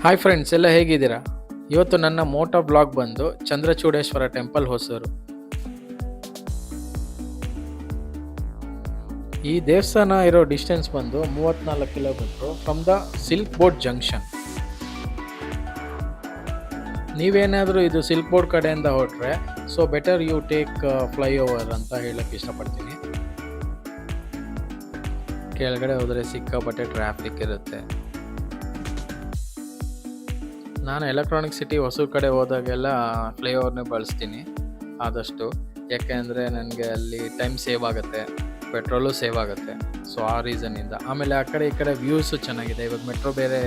Hi friends, ಎಲ್ಲ ಹೇಗಿದ್ದೀರಾ? ಇವತ್ತು ನನ್ನ ಮೋಟೋ ಬ್ಲಾಗ್ ಬಂದು ಚಂದ್ರಚೂಡೇಶ್ವರ ಟೆಂಪಲ್ ಹೊಸೂರು. ಈ ದೇವಸ್ಥಾನ ಇರೋ ಡಿಸ್ಟೆನ್ಸ್ ಬಂದು 34 kilometre from the Silk Board junction. ನೀವೇನಾದರೂ ಇದು ಸಿಲ್ಕ್ ಬೋರ್ಡ್ ಕಡೆಯಿಂದ ಹೊರಟ್ರೆ so better you take flyover ಅಂತ ಹೇಳಕ್ಕೆ ಇಷ್ಟಪಡ್ತೀನಿ. ಕೆಳಗಡೆ ಹೋದರೆ ಸಿಕ್ಕಾಪಟ್ಟೆ ಟ್ರಾಫಿಕ್ ಇರುತ್ತೆ. ನಾನು ಎಲೆಕ್ಟ್ರಾನಿಕ್ ಸಿಟಿ ಹೊಸೂರು ಕಡೆ ಹೋದಾಗೆಲ್ಲ ಫ್ಲೈಓವರ್ನೇ ಬಳಸ್ತೀನಿ ಆದಷ್ಟು. ಯಾಕೆಂದರೆ ನನಗೆ ಅಲ್ಲಿ ಟೈಮ್ ಸೇವ್ ಆಗುತ್ತೆ, ಪೆಟ್ರೋಲು ಸೇವ್ ಆಗುತ್ತೆ. ಸೊ ಆ ರೀಸನ್ನಿಂದ. ಆಮೇಲೆ ಆ ಕಡೆ ಈ ಕಡೆ ವ್ಯೂಸು ಚೆನ್ನಾಗಿದೆ. ಇವಾಗ ಮೆಟ್ರೋ ಬೇರೆ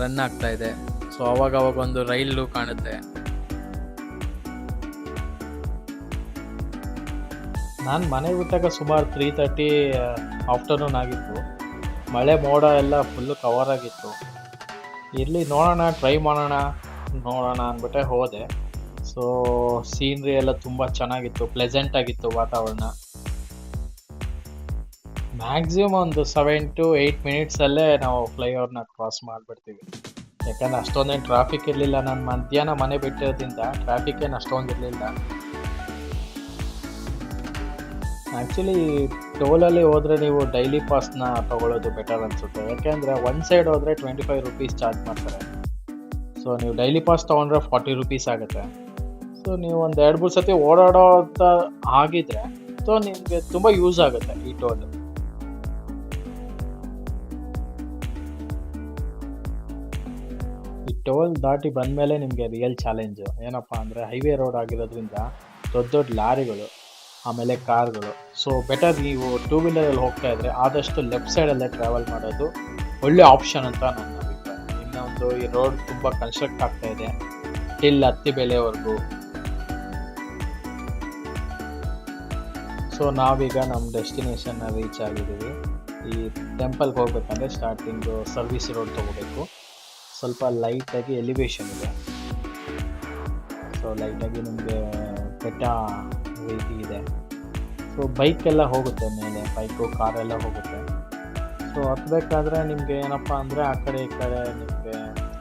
ರನ್ ಆಗ್ತಾ ಇದೆ. ಸೊ ಅವಾಗ ಒಂದು ರೈಲು ಕಾಣುತ್ತೆ. ನಾನು ಮನೆಗೆ ಬಿಟ್ಟಾಗ ಸುಮಾರು 3:30 ಆಫ್ಟರ್ನೂನ್ ಆಗಿತ್ತು. ಮಳೆ ಮೋಡ ಎಲ್ಲ ಫುಲ್ಲು ಕವರ್ ಆಗಿತ್ತು. ಇರಲಿ ನೋಡೋಣ, ಟ್ರೈ ಮಾಡೋಣ ಅಂದ್ಬಿಟ್ಟೆ ಹೋದೆ. ಸೊ ಸೀನ್ರಿ ಎಲ್ಲ ತುಂಬ ಚೆನ್ನಾಗಿತ್ತು, ಪ್ಲೆಸೆಂಟ್ ಆಗಿತ್ತು ವಾತಾವರಣ. ಮ್ಯಾಕ್ಸಿಮಮ್ ಒಂದು 7 to 8 ಮಿನಿಟ್ಸಲ್ಲೇ ನಾವು ಫ್ಲೈಓವರ್ನ ಕ್ರಾಸ್ ಮಾಡಿಬಿಡ್ತೀವಿ. ಯಾಕಂದರೆ ಅಷ್ಟೊಂದೇನು ಟ್ರಾಫಿಕ್ ಇರಲಿಲ್ಲ. ನಾನು ಮಧ್ಯಾಹ್ನ ಮನೆ ಬಿಟ್ಟಿರೋದ್ರಿಂದ ಟ್ರಾಫಿಕ್ ಏನು ಅಷ್ಟೊಂದು ಇರಲಿಲ್ಲ. ಆ್ಯಕ್ಚುಲಿ ಟೋಲಲ್ಲಿ ಹೋದರೆ ನೀವು ಡೈಲಿ ಪಾಸ್ನ ತೊಗೊಳ್ಳೋದು ಬೆಟರ್ ಅನಿಸುತ್ತೆ. ಯಾಕೆಂದರೆ ಒಂದು ಸೈಡ್ ಹೋದರೆ 25 ರುಪೀಸ್ ಚಾರ್ಜ್ ಮಾಡ್ತಾರೆ. ಸೊ ನೀವು ಡೈಲಿ ಪಾಸ್ ತೊಗೊಂಡ್ರೆ 40 ರುಪೀಸ್ ಆಗುತ್ತೆ. ಸೊ ನೀವು ಒಂದು 2-3 ಸತಿ ಓಡಾಡೋ ಅಂತ ಆಗಿದ್ರೆ ಸೊ ನಿಮಗೆ ತುಂಬ ಯೂಸ್ ಆಗುತ್ತೆ ಈ ಟೋಲ್. ಈ ಟೋಲ್ ದಾಟಿ ಬಂದಮೇಲೆ ನಿಮಗೆ ರಿಯಲ್ ಚಾಲೆಂಜು ಏನಪ್ಪ ಅಂದರೆ ಹೈವೇ ರೋಡ್ ಆಗಿರೋದ್ರಿಂದ ದೊಡ್ಡ ದೊಡ್ಡ ಲಾರಿಗಳು ಆಮೇಲೆ ಕಾರ್ಗಳು. ಸೊ ಬೆಟರ್ ನೀವು 2 ವೀಲರಲ್ಲಿ ಹೋಗ್ತಾ ಇದ್ದರೆ ಆದಷ್ಟು ಲೆಫ್ಟ್ ಸೈಡಲ್ಲೇ ಟ್ರಾವೆಲ್ ಮಾಡೋದು ಒಳ್ಳೆ ಆಪ್ಷನ್ ಅಂತ ನನ್ನ ಅಭಿಪ್ರಾಯ. ಇನ್ನೊಂದು ಈ ರೋಡ್ ತುಂಬ ಕನ್ಸ್ಟ್ರಕ್ಟ್ ಆಗ್ತಾ ಇದೆ ಟಿಲ್ ಅತ್ತಿಬೆಲೆವರೆಗೂ. ಸೊ ನಾವೀಗ ನಮ್ಮ ಡೆಸ್ಟಿನೇಷನ್ನ ರೀಚ್ ಆಗಿದ್ದೀವಿ. ಈ ಟೆಂಪಲ್ಗೆ ಹೋಗ್ಬೇಕಂದ್ರೆ ಸ್ಟಾರ್ಟಿಂಗು ಸರ್ವಿಸ್ ರೋಡ್ ತೊಗೋಬೇಕು. ಸ್ವಲ್ಪ ಲೈಟಾಗಿ ಎಲಿವೇಶನ್ ಇದೆ. ಸೊ ಲೈಟಾಗಿ ನಿಮಗೆ ಬೆಟ್ಟ ರೀತಿ ಇದೆ. ಸೊ ಬೈಕೆಲ್ಲ ಹೋಗುತ್ತೆ ಮೇಲೆ, ಬೈಕು ಕಾರೆಲ್ಲ ಹೋಗುತ್ತೆ. ಸೊ ಹತ್ತಬೇಕಾದ್ರೆ ನಿಮಗೆ ಏನಪ್ಪ ಅಂದರೆ ಆ ಕಡೆ ಈ ಕಡೆ ನಿಮಗೆ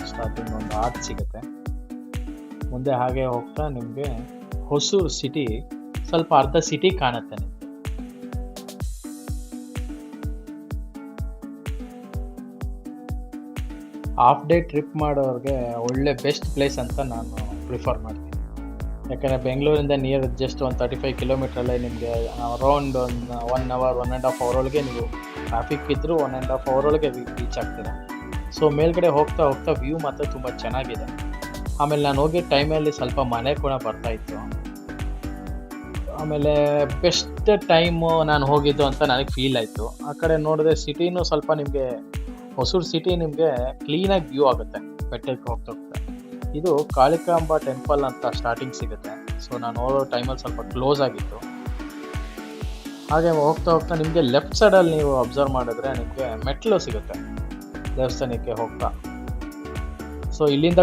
ಸ್ಟಾರ್ಟಿಂಗ್ ಒಂದು ಆರ್ಚ್ ಸಿಗುತ್ತೆ. ಮುಂದೆ ಹಾಗೆ ಹೋಗ್ತಾ ನಿಮಗೆ ಹೊಸೂರು ಸಿಟಿ, ಸ್ವಲ್ಪ ಅರ್ಧ ಸಿಟಿ ಕಾಣುತ್ತೆ ನಿಮಗೆ. ಹಾಫ್ ಡೇ ಟ್ರಿಪ್ ಮಾಡೋರಿಗೆ ಒಳ್ಳೆ ಬೆಸ್ಟ್ ಪ್ಲೇಸ್ ಅಂತ ನಾನು ಪ್ರಿಫರ್ ಮಾಡ್ತೀನಿ. ಯಾಕಂದರೆ ಬೆಂಗಳೂರಿಂದ ನಿಯರ್ ಜಸ್ಟ್ ಒಂದು 35 ಕಿಲೋಮೀಟ್ರಲ್ಲೇ ನಿಮಗೆ ಅರೌಂಡ್ ಒಂದು 1 ಅವರ್ 1.5 ಅವರ್ ಒಳಗೆ ನೀವು ಟ್ರಾಫಿಕ್ ಇದ್ದರೂ 1.5 ಅವರ್ ಒಳಗೆ ರೀಚ್ ಆಗ್ತೀರ. ಸೊ ಮೇಲ್ಗಡೆ ಹೋಗ್ತಾ ವ್ಯೂ ಮಾತ್ರ ತುಂಬ ಚೆನ್ನಾಗಿದೆ. ಆಮೇಲೆ ನಾನು ಹೋಗಿದ್ದ ಟೈಮಲ್ಲಿ ಸ್ವಲ್ಪ ಮಳೆ ಕೂಡ ಬರ್ತಾಯಿತ್ತು. ಆಮೇಲೆ ಬೆಸ್ಟ್ ಟೈಮು ನಾನು ಹೋಗಿದ್ದು ಅಂತ ನನಗೆ ಫೀಲ್ ಆಯಿತು. ಆ ಕಡೆ ನೋಡಿದ್ರೆ ಸಿಟಿನೂ ಸ್ವಲ್ಪ ನಿಮಗೆ ಹೊಸೂರು ಸಿಟಿ ನಿಮಗೆ ಕ್ಲೀನಾಗಿ ವ್ಯೂ ಆಗುತ್ತೆ ಬೆಟ್ಟಕ್ಕೆ ಹೋಗ್ತಾ. ಇದು ಕಾಳಿಕಾಂಬ ಟೆಂಪಲ್ ಅಂತ ಸ್ಟಾರ್ಟಿಂಗ್ ಸಿಗುತ್ತೆ. ಸೊ ನಾನು ನೋಡೋ ಟೈಮಲ್ಲಿ ಸ್ವಲ್ಪ ಕ್ಲೋಸ್ ಆಗಿತ್ತು. ಹಾಗೆ ಹೋಗ್ತಾ ನಿಮಗೆ ಲೆಫ್ಟ್ ಸೈಡಲ್ಲಿ ನೀವು ಅಬ್ಸರ್ವ್ ಮಾಡಿದ್ರೆ ನಿಮಗೆ ಮೆಟ್ಲು ಸಿಗುತ್ತೆ ದೇವಸ್ಥಾನಕ್ಕೆ ಹೋಗ್ತಾ. ಸೊ ಇಲ್ಲಿಂದ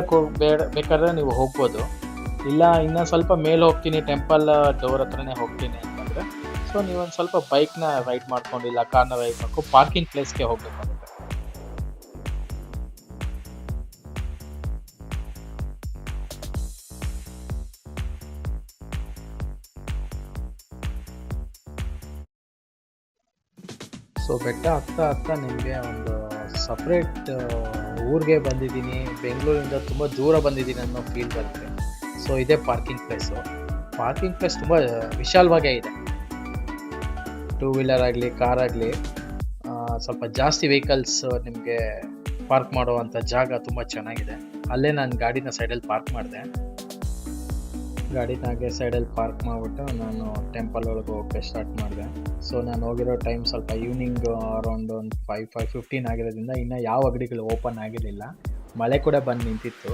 ಬೇಕಾದ್ರೆ ನೀವು ಹೋಗ್ಬೋದು. ಇಲ್ಲ ಇನ್ನೂ ಸ್ವಲ್ಪ ಮೇಲೆ ಹೋಗ್ತೀನಿ, ಟೆಂಪಲ್ ಡೋರ್ ಹತ್ರನೇ ಹೋಗ್ತೀನಿ ಅಂತಂದರೆ ಸೊ ನೀವೊಂದು ಸ್ವಲ್ಪ ಬೈಕ್ನ ರೈಡ್ ಮಾಡ್ಕೊಂಡು ಇಲ್ಲ ಕಾರ್ನ ರೈಡ್ ಮಾಡ್ಕೊಂಡು ಪಾರ್ಕಿಂಗ್ ಪ್ಲೇಸ್ಗೆ ಹೋಗಬೇಕಾಗುತ್ತೆ. ಸೊ ಬೆಟ್ಟ ಹತ್ತಾ ನಿಮಗೆ ಒಂದು ಸಪ್ರೇಟ್ ಊರಿಗೆ ಬಂದಿದ್ದೀನಿ, ಬೆಂಗಳೂರಿಂದ ತುಂಬ ದೂರ ಬಂದಿದ್ದೀನಿ ಅನ್ನೋ ಫೀಲ್ ಬರುತ್ತೆ. ಸೊ ಇದೇ ಪಾರ್ಕಿಂಗ್ ಪ್ಲೇಸು. ಪಾರ್ಕಿಂಗ್ ಪ್ಲೇಸ್ ತುಂಬ ವಿಶಾಲವಾಗೇ ಇದೆ. 2 ವೀಲರ್ ಆಗಲಿ ಕಾರ್ ಆಗಲಿ ಸ್ವಲ್ಪ ಜಾಸ್ತಿ ವೆಹಿಕಲ್ಸ್ ನಿಮಗೆ ಪಾರ್ಕ್ ಮಾಡುವಂಥ ಜಾಗ ತುಂಬ ಚೆನ್ನಾಗಿದೆ. ಅಲ್ಲೇ ನಾನು ಗಾಡಿನ ಸೈಡಲ್ಲಿ ಪಾರ್ಕ್ ಮಾಡಿದೆ. ಗಾಡಿನಾಗೆ ಸೈಡಲ್ಲಿ ಪಾರ್ಕ್ ಮಾಡಿಬಿಟ್ಟು ನಾನು ಟೆಂಪಲ್ ಒಳಗೆ ಹೋಗೋಕ್ಕೆ ಸ್ಟಾರ್ಟ್ ಮಾಡಿದೆ. ಸೊ ನಾನು ಹೋಗಿರೋ ಟೈಮ್ ಸ್ವಲ್ಪ ಈವ್ನಿಂಗ್ ಅರೌಂಡ್ ಒಂದು 5:15 ಆಗಿರೋದ್ರಿಂದ ಇನ್ನೂ ಯಾವ ಅಂಗಡಿಗಳು ಓಪನ್ ಆಗಿರಲಿಲ್ಲ. ಮಳೆ ಕೂಡ ಬಂದು ನಿಂತಿತ್ತು.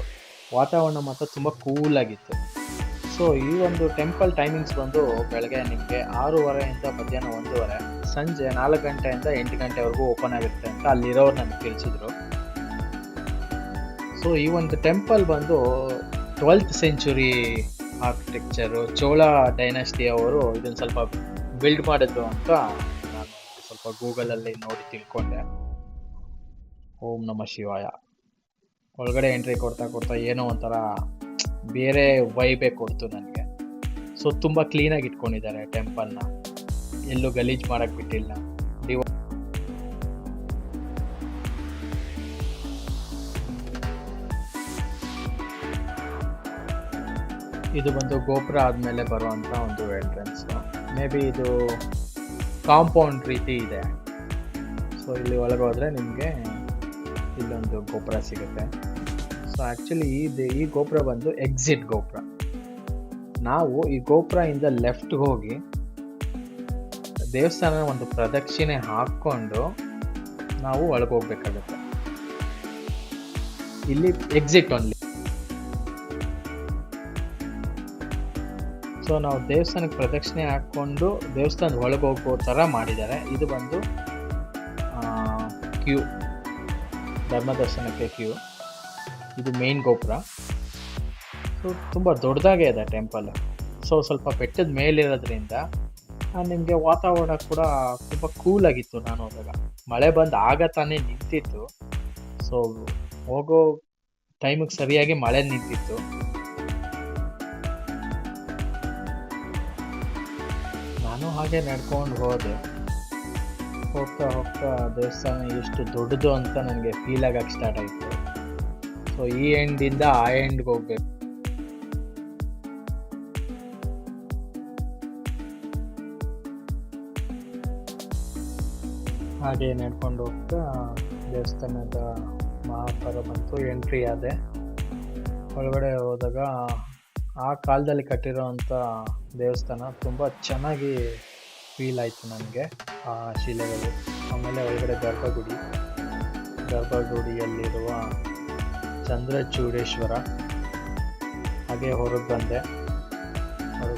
ವಾತಾವರಣ ಮಾತ್ರ ತುಂಬ ಕೂಲಾಗಿತ್ತು. ಸೊ ಈ ಒಂದು ಟೆಂಪಲ್ ಟೈಮಿಂಗ್ಸ್ ಬಂದು ಬೆಳಗ್ಗೆ ನಿಮಗೆ 6:30 ಮಧ್ಯಾಹ್ನ 1:30, ಸಂಜೆ 4 ಗಂಟೆಯಿಂದ 8 ಗಂಟೆವರೆಗೂ ಓಪನ್ ಆಗಿರುತ್ತೆ ಅಂತ ಅಲ್ಲಿರೋರು ನನಗೆ ತಿಳಿಸಿದ್ರು. ಸೊ ಈ ಒಂದು ಟೆಂಪಲ್ ಬಂದು 12th century architecture, Chola dynasty ಅವರು ಇದನ್ನು ಸ್ವಲ್ಪ ಬಿಲ್ಡ್ ಮಾಡಿದ್ರು ಅಂತ ನಾನು ಸ್ವಲ್ಪ ಗೂಗಲಲ್ಲಿ ನೋಡಿ ತಿಳ್ಕೊಂಡೆ. ಓಂ ನಮಃ ಶಿವಾಯ. ಒಳಗಡೆ ಎಂಟ್ರಿ ಕೊಡ್ತಾ ಕೊಡ್ತಾ ಏನೋ ಒಂಥರ ಬೇರೆ ವೈಬೇ ಕೊಡ್ತು ನನಗೆ. ಸೊ ತುಂಬ ಕ್ಲೀನಾಗಿ ಇಟ್ಕೊಂಡಿದ್ದಾರೆ ಟೆಂಪಲ್ನ, ಎಲ್ಲೂ ಗಲೀಜು ಮಾಡಕ್ಕೆ ಬಿಟ್ಟಿಲ್ಲ. ಇದು ಬಂದು ಗೋಪುರ ಆದಮೇಲೆ ಬರುವಂಥ ಒಂದು ಎಂಟ್ರೆನ್ಸು. ಮೇ ಬಿ ಇದು ಕಾಂಪೌಂಡ್ ರೀತಿ ಇದೆ. ಸೊ ಇಲ್ಲಿ ಒಳಗೆ ಹೋದರೆ ನಿಮಗೆ ಇಲ್ಲೊಂದು ಗೋಪುರ ಸಿಗುತ್ತೆ. ಸೊ ಆ್ಯಕ್ಚುಲಿ ಈ ಗೋಪುರ ಬಂದು ಎಕ್ಸಿಟ್ ಗೋಪುರ. ನಾವು ಈ ಗೋಪುರದಿಂದ ಲೆಫ್ಟ್ಗೆ ಹೋಗಿ ದೇವಸ್ಥಾನ ಒಂದು ಪ್ರದಕ್ಷಿಣೆ ಹಾಕ್ಕೊಂಡು ನಾವು ಒಳಗೆ ಹೋಗ್ಬೇಕಾಗುತ್ತೆ. ಇಲ್ಲಿ ಎಕ್ಸಿಟ್ ಓನ್ಲಿ. ಸೊ ನಾವು ದೇವಸ್ಥಾನಕ್ಕೆ ಪ್ರದಕ್ಷಿಣೆ ಹಾಕ್ಕೊಂಡು ದೇವಸ್ಥಾನದ ಒಳಗೆ ಹೋಗೋ ಥರ ಮಾಡಿದ್ದಾರೆ. ಇದು ಬಂದು ಕ್ಯೂ, ಧರ್ಮ ದರ್ಶನಕ್ಕೆ ಕ್ಯೂ. ಇದು ಮೇನ್ ಗೋಪುರ. ಸೊ ತುಂಬ ದೊಡ್ಡದಾಗೇ ಇದೆ ಟೆಂಪಲ್. ಸೊ ಸ್ವಲ್ಪ ಬೆಟ್ಟದ ಮೇಲಿರೋದ್ರಿಂದ ನಿಮಗೆ ವಾತಾವರಣ ಕೂಡ ತುಂಬ ಕೂಲಾಗಿತ್ತು. ನಾನು ಹೋದಾಗ ಮಳೆ ಬಂದು ಆಗ ತಾನೇ ನಿಂತಿತ್ತು. ಸೊ ಹೋಗೋ ಟೈಮಿಗೆ ಸರಿಯಾಗಿ ಮಳೆ ನಿಂತಿತ್ತು. ನಾನು ಹಾಗೆ ನಡ್ಕೊಂಡು ಹೋದೆ. ಹೋಗ್ತಾ ಹೋಗ್ತಾ ದೇವಸ್ಥಾನ ಎಷ್ಟು ದೊಡ್ಡದು ಅಂತ ನನಗೆ ಫೀಲ್ ಆಗಕ್ಕೆ ಸ್ಟಾರ್ಟ್ ಆಯಿತು. ಸೊ ಈ ಎಂಡಿಂದ ಆ ಎಂಡ್ಗೆ ಹೋಗ್ಬೇಕು. ಹಾಗೆ ನಡ್ಕೊಂಡು ಹೋಗ್ತಾ ದೇವಸ್ಥಾನದ ಮಹಾಪರ ಬಂತು, ಎಂಟ್ರಿ ಆದೆ. ಒಳಗಡೆ ಹೋದಾಗ ಆ ಕಾಲದಲ್ಲಿ ಕಟ್ಟಿರೋವಂಥ ದೇವಸ್ಥಾನ ತುಂಬ ಚೆನ್ನಾಗಿ ಫೀಲ್ ಆಯಿತು ನನಗೆ, ಆ ಶಿಲೆಗಳು. ಆಮೇಲೆ ಒಳಗಡೆ ಗರ್ಭಗುಡಿಯಲ್ಲಿರುವ ಚಂದ್ರಚೂಡೇಶ್ವರ. ಹಾಗೆ ಹೊರಗೆ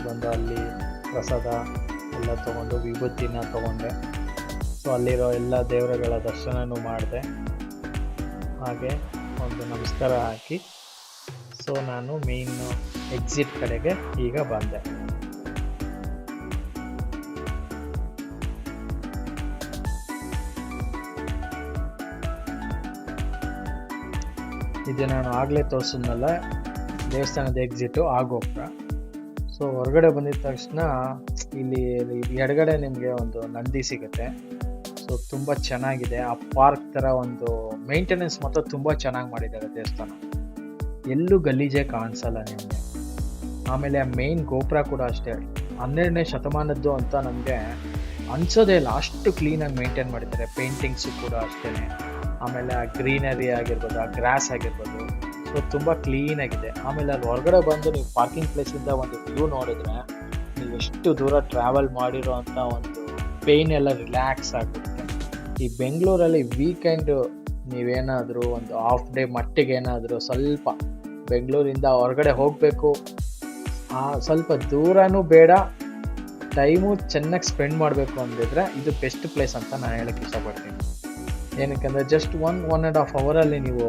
ಬಂದು ಅಲ್ಲಿ ಪ್ರಸಾದ ಎಲ್ಲ ತೊಗೊಂಡು ವಿಭೂತಿನ ತೊಗೊಂಡೆ. ಸೊ ಅಲ್ಲಿರೋ ಎಲ್ಲ ದೇವರುಗಳ ದರ್ಶನನೂ ಮಾಡಿದೆ. ಹಾಗೆ ಒಂದು ನಮಸ್ಕಾರ ಹಾಕಿ ಸೊ ನಾನು ಮೇನ್ ಎಕ್ಸಿಟ್ ಕಡೆಗೆ ಈಗ ಬಂದೆ. ಇದು ನಾನು ಆಗಲೇ ತೋರಿಸಿದ್ನಲ್ಲ ದೇವಸ್ಥಾನದ ಎಕ್ಸಿಟು ಆ ಗೋಪುರ. ಸೊ ಹೊರಗಡೆ ಬಂದಿದ ತಕ್ಷಣ ಇಲ್ಲಿ ಎಡಗಡೆ ನಿಮಗೆ ಒಂದು ನಂದಿ ಸಿಗುತ್ತೆ. ಸೊ ತುಂಬ ಚೆನ್ನಾಗಿದೆ. ಆ ಪಾರ್ಕ್ ಥರ ಒಂದು ಮೇಂಟೆನೆನ್ಸ್ ಮಾತ್ರ ತುಂಬ ಚೆನ್ನಾಗಿ ಮಾಡಿದ್ದಾರೆ ದೇವಸ್ಥಾನ. ಎಲ್ಲೂ ಗಲೀಜೇ ಕಾಣಿಸಲ್ಲ ನಿಮಗೆ. ಆಮೇಲೆ ಆ ಮೇನ್ ಗೋಪುರ ಕೂಡ ಅಷ್ಟೇ 12ನೇ ಶತಮಾನದ್ದು ಅಂತ ನಮಗೆ ಅನ್ಸೋದೇ ಇಲ್ಲ, ಅಷ್ಟು ಕ್ಲೀನಾಗಿ ಮೇಂಟೈನ್ ಮಾಡಿದ್ದಾರೆ. ಪೇಂಟಿಂಗ್ಸು ಕೂಡ ಅಷ್ಟೇ. ಆಮೇಲೆ ಆ ಗ್ರೀನರಿ ಆಗಿರ್ಬೋದು, ಆ ಗ್ರಾಸ್ ಆಗಿರ್ಬೋದು, ಸೊ ತುಂಬ ಕ್ಲೀನಾಗಿದೆ. ಆಮೇಲೆ ಅಲ್ಲಿ ಹೊರಗಡೆ ಬಂದು ನೀವು ಪಾರ್ಕಿಂಗ್ ಪ್ಲೇಸಿಂದ ಒಂದು ವ್ಯೂ ನೋಡಿದ್ರೆ ನೀವು ಎಷ್ಟು ದೂರ ಟ್ರಾವೆಲ್ ಮಾಡಿರೋ ಅಂಥ ಒಂದು ಪೇಯ್ನ್ ಎಲ್ಲ ರಿಲ್ಯಾಕ್ಸ್ ಆಗಿಬಿಡುತ್ತೆ. ಈ ಬೆಂಗಳೂರಲ್ಲಿ ವೀಕೆಂಡು ನೀವೇನಾದರೂ ಒಂದು ಹಾಫ್ ಡೇ ಮಟ್ಟಿಗೆ ಏನಾದರೂ ಸ್ವಲ್ಪ ಬೆಂಗಳೂರಿಂದ ಹೊರಗಡೆ ಹೋಗಬೇಕು, ಸ್ವಲ್ಪ ದೂರನೂ ಬೇಡ, ಟೈಮು ಚೆನ್ನಾಗಿ ಸ್ಪೆಂಡ್ ಮಾಡಬೇಕು ಅಂದಿದ್ರೆ ಇದು ಬೆಸ್ಟ್ ಪ್ಲೇಸ್ ಅಂತ ನಾನು ಹೇಳೋಕ್ಕೆ ಇಷ್ಟಪಡ್ತೀನಿ. ಏನಕ್ಕೆಂದರೆ ಜಸ್ಟ್ 1.5 ಅವರಲ್ಲಿ ನೀವು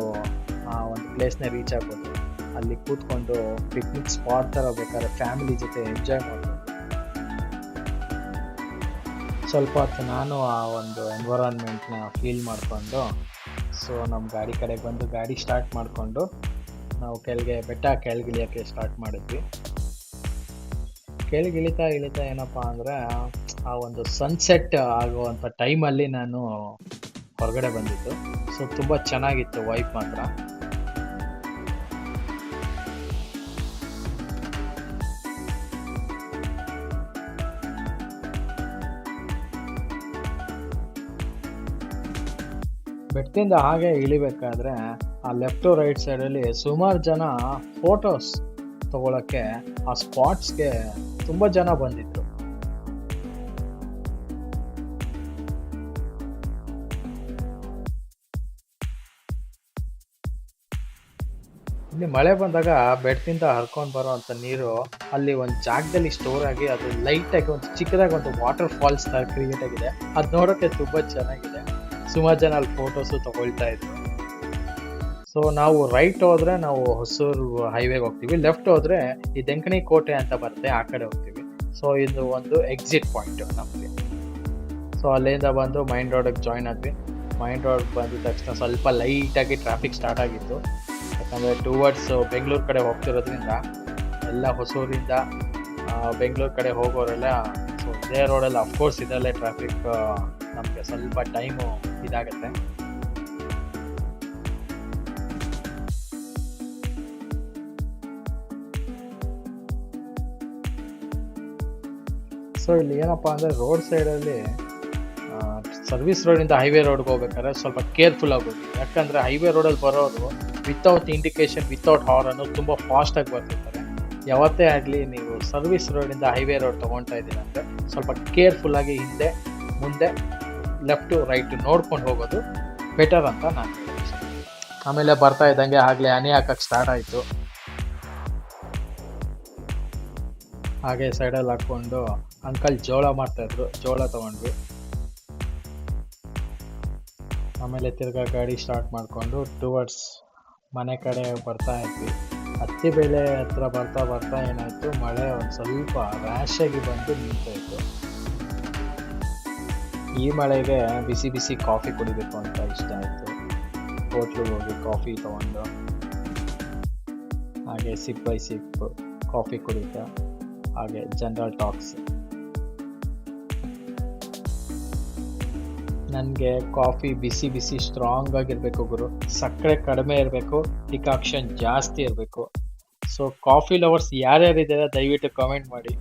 ಆ ಒಂದು ಪ್ಲೇಸ್ನ ರೀಚ್ ಆಗ್ಬೋದು. ಅಲ್ಲಿ ಕೂತ್ಕೊಂಡು ಪಿಕ್ನಿಕ್ ಸ್ಪಾಟ್ ಥರ ಬೇಕಾದ್ರೆ ಫ್ಯಾಮಿಲಿ ಜೊತೆ ಎಂಜಾಯ್ ಮಾಡ್ಬೋದು. ಸ್ವಲ್ಪ ಹೊತ್ತು ನಾನು ಆ ಒಂದು ಎನ್ವೈರನ್ಮೆಂಟ್ನ ಫೀಲ್ ಮಾಡಿಕೊಂಡು ಸೊ ನಮ್ಮ ಗಾಡಿ ಕಡೆಗೆ ಬಂದು ಗಾಡಿ ಸ್ಟಾರ್ಟ್ ಮಾಡಿಕೊಂಡು ನಾವು ಬೆಟ್ಟ ಕೆಳಗಿಳಿಯೋಕ್ಕೆ ಸ್ಟಾರ್ಟ್ ಮಾಡಿದ್ವಿ. ಕೆಳಗಿಳಿತಾ ಏನಪ್ಪ ಅಂದರೆ ಆ ಒಂದು ಸನ್ಸೆಟ್ ಆಗುವಂಥ ಟೈಮಲ್ಲಿ ನಾನು ಹೊರಗಡೆ ಬಂದಿದ್ದು. ಸೊ ತುಂಬ ಚೆನ್ನಾಗಿತ್ತು ವೈಬ್ ಮಾತ್ರ. ಬೆಟ್ಟದಿಂದ ಹಾಗೆ ಇಳಿಬೇಕಾದ್ರೆ ಆ ಲೆಫ್ಟ್ ರೈಟ್ ಸೈಡಲ್ಲಿ ಸುಮಾರು ಜನ ಫೋಟೋಸ್ ತಗೊಳಕ್ಕೆ ಆ ಸ್ಪಾಟ್ಸ್ಗೆ ತುಂಬ ಜನ ಬಂದಿದ್ರು. ಇಲ್ಲಿ ಮಳೆ ಬಂದಾಗ ಬೆಟ್ಟದಿಂದ ಹರ್ಕೊಂಡು ಬರೋ ಅಂಥ ನೀರು ಅಲ್ಲಿ ಒಂದು ಜಾಗದಲ್ಲಿ ಸ್ಟೋರ್ ಆಗಿ ಅದು ಲೈಟಾಗಿ ಒಂದು ಚಿಕ್ಕದಾಗಿ ಒಂದು ವಾಟರ್ ಫಾಲ್ಸ್ ತರ ಕ್ರಿಯೇಟ್ ಆಗಿದೆ. ಅದು ನೋಡೋಕ್ಕೆ ತುಂಬ ಚೆನ್ನಾಗಿದೆ. ಸುಮಾರು ಜನ ಅಲ್ಲಿ ಫೋಟೋಸು ತಗೊಳ್ತಾ ಇದ್ರು. ಸೊ ನಾವು ರೈಟ್ ಹೋದ್ರೆ ನಾವು ಹೊಸೂರು ಹೈವೇಗೆ ಹೋಗ್ತೀವಿ, ಲೆಫ್ಟ್ ಹೋದ್ರೆ ಈ ದೆಂಕಣಿ ಕೋಟೆ ಅಂತ ಬರುತ್ತೆ, ಆ ಕಡೆ ಹೋಗ್ತೀವಿ. ಸೊ ಇದು ಒಂದು ಎಕ್ಸಿಟ್ ಪಾಯಿಂಟ್ ನಮಗೆ. ಸೊ ಅಲ್ಲಿಂದ ಬಂದು ಮೈನ್ ರೋಡಿಗೆ ಜಾಯ್ನ್ ಆದ್ವಿ. ಮೈನ್ ರೋಡ್ ಬಂದಿದ ತಕ್ಷಣ ಸ್ವಲ್ಪ ಲೈಟಾಗಿ ಟ್ರಾಫಿಕ್ ಸ್ಟಾರ್ಟ್ ಆಗಿತ್ತು. ಯಾಕಂದರೆ ಟುವರ್ಡ್ಸ್ ಬೆಂಗಳೂರು ಕಡೆ ಹೋಗ್ತಿರೋದ್ರಿಂದ ಎಲ್ಲ ಹೊಸೂರಿಂದ ಬೆಂಗಳೂರು ಕಡೆ ಹೋಗೋರೆಲ್ಲ ಸೊ ಇದೇ ರೋಡಲ್ಲಿ ಅಫ್ಕೋರ್ಸ್ ಇದರಲ್ಲೇ ಟ್ರಾಫಿಕ್ ನಮಗೆ ಸ್ವಲ್ಪ ಟೈಮು ಇದಾಗುತ್ತೆ. ಸೊ ಇಲ್ಲಿ ಏನಪ್ಪ ಅಂದರೆ ರೋಡ್ ಸೈಡಲ್ಲಿ ಸರ್ವಿಸ್ ರೋಡಿಂದ ಹೈವೇ ರೋಡ್ಗೆ ಹೋಗ್ಬೇಕಾದ್ರೆ ಸ್ವಲ್ಪ ಕೇರ್ಫುಲ್ ಆಗೋದು. ಯಾಕಂದರೆ ಹೈವೇ ರೋಡಲ್ಲಿ ಬರೋರು ವಿತೌಟ್ ಇಂಡಿಕೇಶನ್ ವಿತೌಟ್ ಹಾರ್ನು ತುಂಬ ಫಾಸ್ಟಾಗಿ ಬರ್ತಿರ್ತಾರೆ. ಯಾವತ್ತೇ ಆಗಲಿ ನೀವು ಸರ್ವಿಸ್ ರೋಡಿಂದ ಹೈವೇ ರೋಡ್ ತೊಗೊಳ್ತಾ ಇದ್ದೀರ ಅಂದರೆ ಸ್ವಲ್ಪ ಕೇರ್ಫುಲ್ಲಾಗಿ ಹಿಂದೆ ಮುಂದೆ ಲೆಫ್ಟು ರೈಟು ನೋಡ್ಕೊಂಡು ಹೋಗೋದು ಬೆಟರ್ ಅಂತ ನಾನು ಹೇಳ್ತೀನಿ. ಆಮೇಲೆ ಬರ್ತಾ ಇದ್ದಂಗೆ ಆಗಲೇ ಹನಿ ಹಾಕಕ್ಕೆ ಸ್ಟಾರ್ಟ್ ಆಯಿತು. ಹಾಗೆ ಸೈಡಲ್ಲಿ ಹಾಕ್ಕೊಂಡು ಅಂಕಲ್ ಜೋಳ ಮಾಡ್ತಾಯಿದ್ರು, ಜೋಳ ತೊಗೊಂಡ್ವಿ. ಆಮೇಲೆ ತಿರ್ಗಾ ಗಾಡಿ ಸ್ಟಾರ್ಟ್ ಮಾಡಿಕೊಂಡು ಟುವರ್ಡ್ಸ್ ಮನೆ ಕಡೆ ಬರ್ತಾ ಇದ್ವಿ. ಹತ್ತಿಬೇಳೆ ಹತ್ರ ಬರ್ತಾ ಬರ್ತಾ ಏನಾಯಿತು, ಮಳೆ ಒಂದು ಸ್ವಲ್ಪ ರ್ಯಾಶಾಗಿ ಬಂದು ನಿಂತಾಯಿತು. ಈ ಮಳೆಗೆ ಬಿಸಿ ಬಿಸಿ ಕಾಫಿ ಕುಡಿಬೇಕು ಅಂತ ಇಷ್ಟ ಆಯಿತು. ಹೋಟ್ಲಿಗೆ ಹೋಗಿ ಕಾಫಿ ತೊಗೊಂಡು ಹಾಗೆ ಸಿಪ್ ಬೈ ಸಿಪ್ ಕಾಫಿ ಕುಡಿತಾ ಹಾಗೆ ಜನರಲ್ ಟಾಕ್ಸ್. ನನಗೆ ಕಾಫಿ ಬಿಸಿ ಬಿಸಿ ಸ್ಟ್ರಾಂಗ್ ಆಗಿರಬೇಕು ಗುರು, ಸಕ್ಕರೆ ಕಡಿಮೆ ಇರಬೇಕು, ಡಿಕಾಕ್ಷನ್ ಜಾಸ್ತಿ ಇರಬೇಕು. ಸೊ ಕಾಫಿ ಲವರ್ಸ್ ಯಾರ್ಯಾರಿದ್ದಾರೆ ದಯವಿಟ್ಟು ಕಾಮೆಂಟ್ ಮಾಡಿ.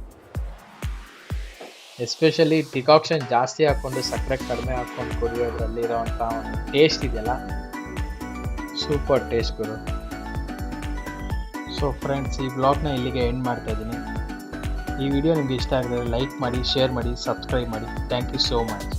ಎಸ್ಪೆಷಲಿ ಡಿಕಾಕ್ಷನ್ ಜಾಸ್ತಿ ಹಾಕ್ಕೊಂಡು ಸಕ್ಕರೆ ಕಡಿಮೆ ಹಾಕ್ಕೊಂಡು ಕುಡಿಯೋದ್ರಲ್ಲಿರೋವಂಥ ಒಂದು ಟೇಸ್ಟ್ ಇದೆಯಲ್ಲ, ಸೂಪರ್ ಟೇಸ್ಟ್ ಗುರು. ಸೊ ಫ್ರೆಂಡ್ಸ್, ಈ ಬ್ಲಾಗ್ನ ಇಲ್ಲಿಗೆ ಎಂಡ್ ಮಾಡ್ತಾ ಇದ್ದೀನಿ. ಈ ವಿಡಿಯೋ ನಿಮಗೆ ಇಷ್ಟ ಆಗಿದ್ರೆ ಲೈಕ್ ಮಾಡಿ, ಶೇರ್ ಮಾಡಿ, ಸಬ್ಸ್ಕ್ರೈಬ್ ಮಾಡಿ. Thank you so much.